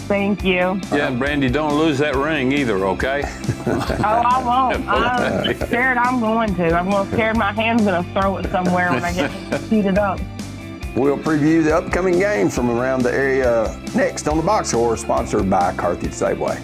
Thank you. Yeah, and Brandy, don't lose that ring either, okay? Oh, I won't. I'm scared I'm going to. I'm scared my hand's going to throw it somewhere when I get heated up. We'll preview the upcoming games from around the area next on the Box Score, sponsored by Carthage Safeway.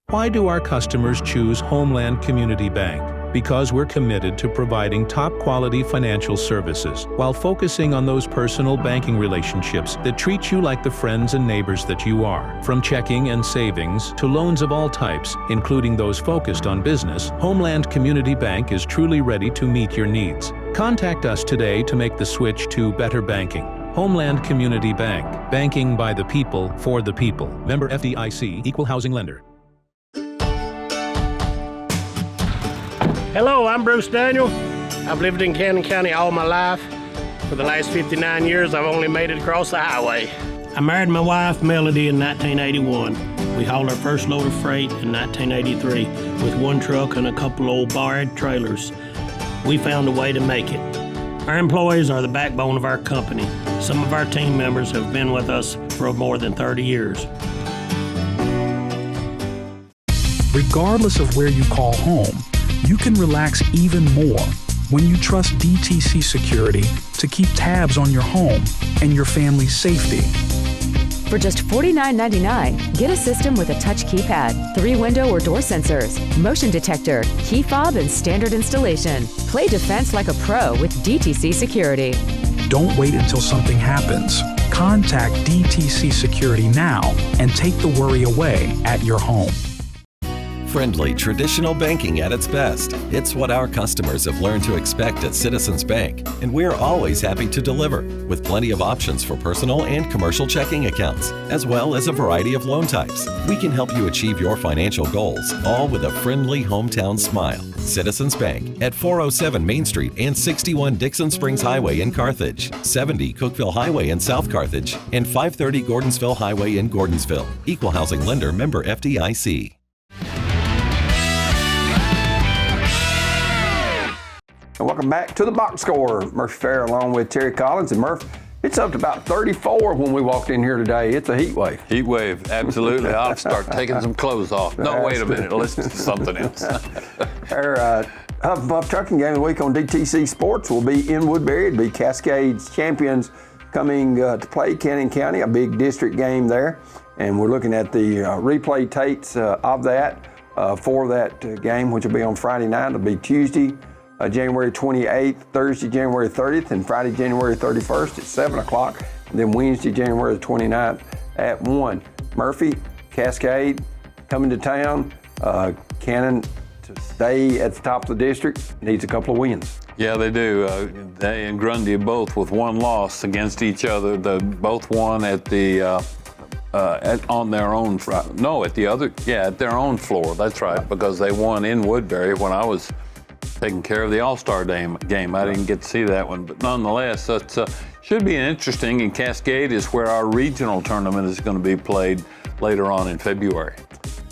Why do our customers choose Homeland Community Bank? Because we're committed to providing top-quality financial services while focusing on those personal banking relationships that treat you like the friends and neighbors that you are. From checking and savings to loans of all types, including those focused on business, Homeland Community Bank is truly ready to meet your needs. Contact us today to make the switch to better banking. Homeland Community Bank. Banking by the people, for the people. Member FDIC, Equal Housing Lender. Hello, I'm Bruce Daniel. I've lived in Cannon County all my life. For the last 59 years, I've only made it across the highway. I married my wife, Melody, in 1981. We hauled our first load of freight in 1983 with one truck and a couple old barred trailers. We found a way to make it. Our employees are the backbone of our company. Some of our team members have been with us for more than 30 years. Regardless of where you call home, you can relax even more when you trust DTC Security to keep tabs on your home and your family's safety. For just $49.99, get a system with a touch keypad, 3 window or door sensors, motion detector, key fob, and standard installation. Play defense like a pro with DTC Security. Don't wait until something happens. Contact DTC Security now and take the worry away at your home. Friendly, traditional banking at its best. It's what our customers have learned to expect at Citizens Bank, and we're always happy to deliver, with plenty of options for personal and commercial checking accounts, as well as a variety of loan types. We can help you achieve your financial goals, all with a friendly hometown smile. Citizens Bank at 407 Main Street and 61 Dixon Springs Highway in Carthage, 70 Cookeville Highway in South Carthage, and 530 Gordonsville Highway in Gordonsville. Equal housing lender, member FDIC. And welcome back to the box score. Murphy Ferrell along with Terry Collins. And Murph, it's up to about 34 when we walked in here today. It's a heat wave. Heat wave, absolutely. I'll start taking some clothes off. No, wait a minute. Let's do something else. Our Huff and Puff Trucking Game of the Week on DTC Sports will be in Woodbury. It'll be Cascades champions coming to play Cannon County, a big district game there. And we're looking at the replay tapes of that for that game, which will be on Friday night. It'll be Tuesday, January 28th, Thursday, January 30th, and Friday, January 31st at 7 o'clock, and then Wednesday, January 29th at 1. Murphy, Cascade, coming to town. Cannon, to stay at the top of the district, needs a couple of wins. Yeah, they do. They and Grundy both with one loss against each other. They both won at the on their own. At their own floor. That's right, because they won in Woodbury when I was taking care of the All-Star game. I didn't get to see that one, but nonetheless, that should be interesting. And Cascade is where our regional tournament is going to be played later on in February.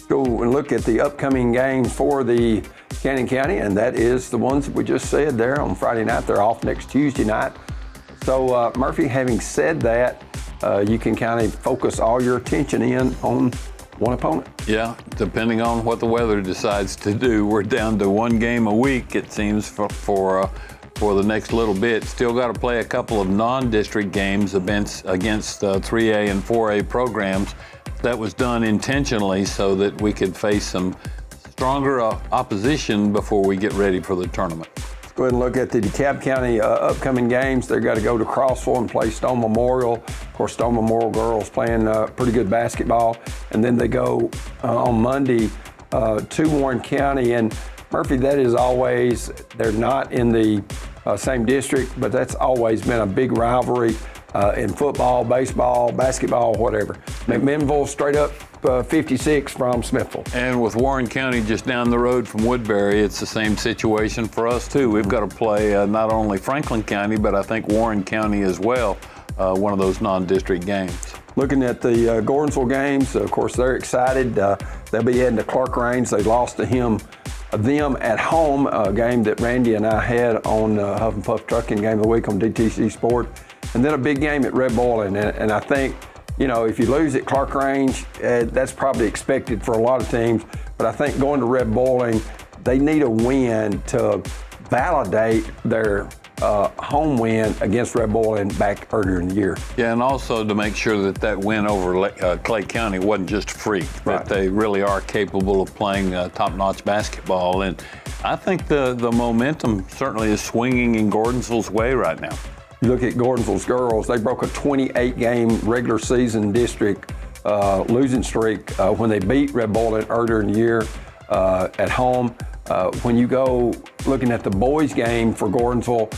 Go and look at the upcoming games for the Cannon County, and that is the ones that we just said there on Friday night. They're off next Tuesday night. So, Murphy, having said that, you can kind of focus all your attention in on one opponent. Yeah, depending on what the weather decides to do. We're down to one game a week, it seems, for the next little bit. Still got to play a couple of non-district games against 3A and 4A programs. That was done intentionally so that we could face some stronger opposition before we get ready for the tournament. Let's go ahead and look at the DeKalb County upcoming games. They've got to go to Crossville and play Stone Memorial. Of course, Stone Memorial girls playing pretty good basketball. And then they go on Monday to Warren County. And Murphy, that is always, they're not in the same district, but that's always been a big rivalry in football, baseball, basketball, whatever. McMinnville straight up 56 from Smithville. And with Warren County just down the road from Woodbury, it's the same situation for us too. We've got to play not only Franklin County, but I think Warren County as well, one of those non-district games. Looking at the Gordonsville games, of course, they're excited. They'll be heading to Clark Range. They lost to them at home, a game that Randy and I had on Huff and Puff Trucking Game of the Week on DTC Sports. And then a big game at Red Boiling. And I think, if you lose at Clark Range, that's probably expected for a lot of teams. But I think going to Red Boiling, they need a win to validate their home win against Red Boiling back earlier in the year. Yeah, and also to make sure that win over Clay County wasn't just a freak, that they really are capable of playing top-notch basketball. And I think the momentum certainly is swinging in Gordonsville's way right now. You look at Gordonsville's girls, they broke a 28-game regular season district losing streak when they beat Red Boiling earlier in the year at home. When you go looking at the boys' game for Gordonsville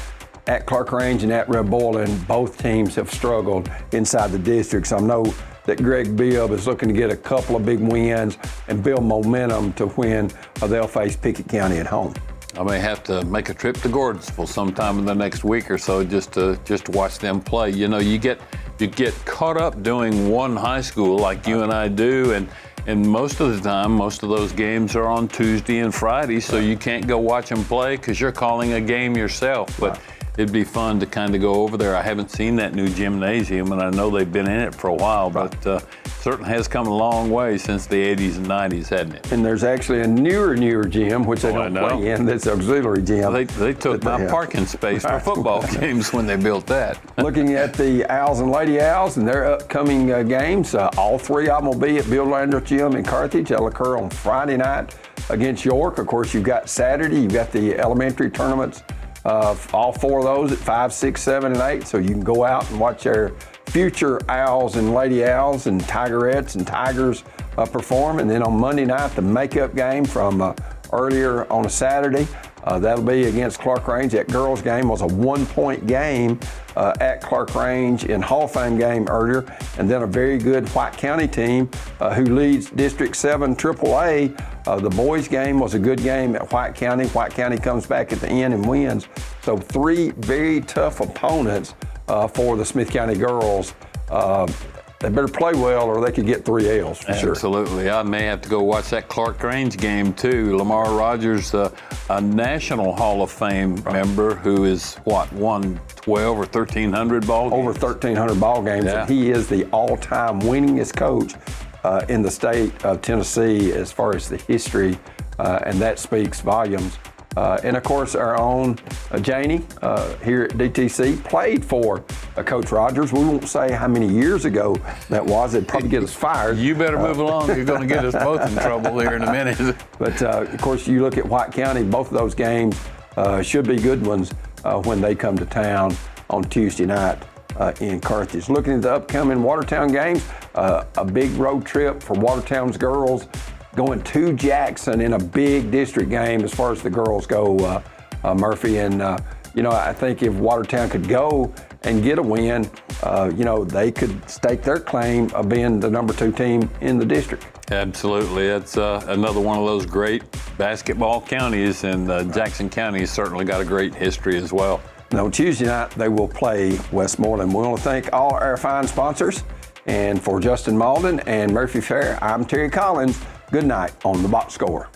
at Clark Range and at Red Boiling, both teams have struggled inside the districts. I know that Greg Bibb is looking to get a couple of big wins and build momentum to when they'll face Pickett County at home. I may have to make a trip to Gordonsville sometime in the next week or so just to watch them play. You get caught up doing one high school like you and I do, and most of the time, most of those games are on Tuesday and Friday, so you can't go watch them play because you're calling a game yourself. But it'd be fun to kind of go over there. I haven't seen that new gymnasium, and I know they've been in it for a while, but certainly has come a long way since the 80s and 90s, hasn't it? And there's actually a newer gym, which they don't play in, that's auxiliary gym. They took my parking space for football games when they built that. Looking at the Owls and Lady Owls and their upcoming games, all three of them will be at Bill Landreth Gym in Carthage. They'll occur on Friday night against York. Of course, you've got Saturday, you've got the elementary tournaments, all four of those at 5, 6, 7, and 8. So you can go out and watch their future Owls and Lady Owls and Tigerettes and Tigers perform. And then on Monday night, the makeup game from earlier on a Saturday. That'll be against Clark Range. That girls game was a 1-point game at Clark Range in Hall of Fame game earlier. And then a very good White County team who leads District 7 AAA. The boys game was a good game at White County. White County comes back at the end and wins. So 3 very tough opponents for the Smith County girls. They better play well or they could get 3 L's for sure. Absolutely. I may have to go watch that Clark Range game too. Lamar Rogers, a National Hall of Fame member who is, won 12 or 1,300 ball games? Over 1,300 ball games. Yeah. And he is the all-time winningest coach in the state of Tennessee as far as the history, and that speaks volumes. And of course, our own Janie here at DTC played for Coach Rogers. We won't say how many years ago that was. It'd probably get us fired. You better move along. You're going to get us both in trouble here in a minute. But of course, you look at White County, both of those games should be good ones when they come to town on Tuesday night in Carthage. Looking at the upcoming Watertown games, a big road trip for Watertown's girls, going to Jackson in a big district game as far as the girls go, Murphy. And, I think if Watertown could go and get a win, they could stake their claim of being the number 2 team in the district. Absolutely. It's another one of those great basketball counties, and Jackson County has certainly got a great history as well. And on Tuesday night, they will play Westmoreland. We want to thank all our fine sponsors. And for Justin Malden and Murphy Fair, I'm Terry Collins. Good night on The Box Score.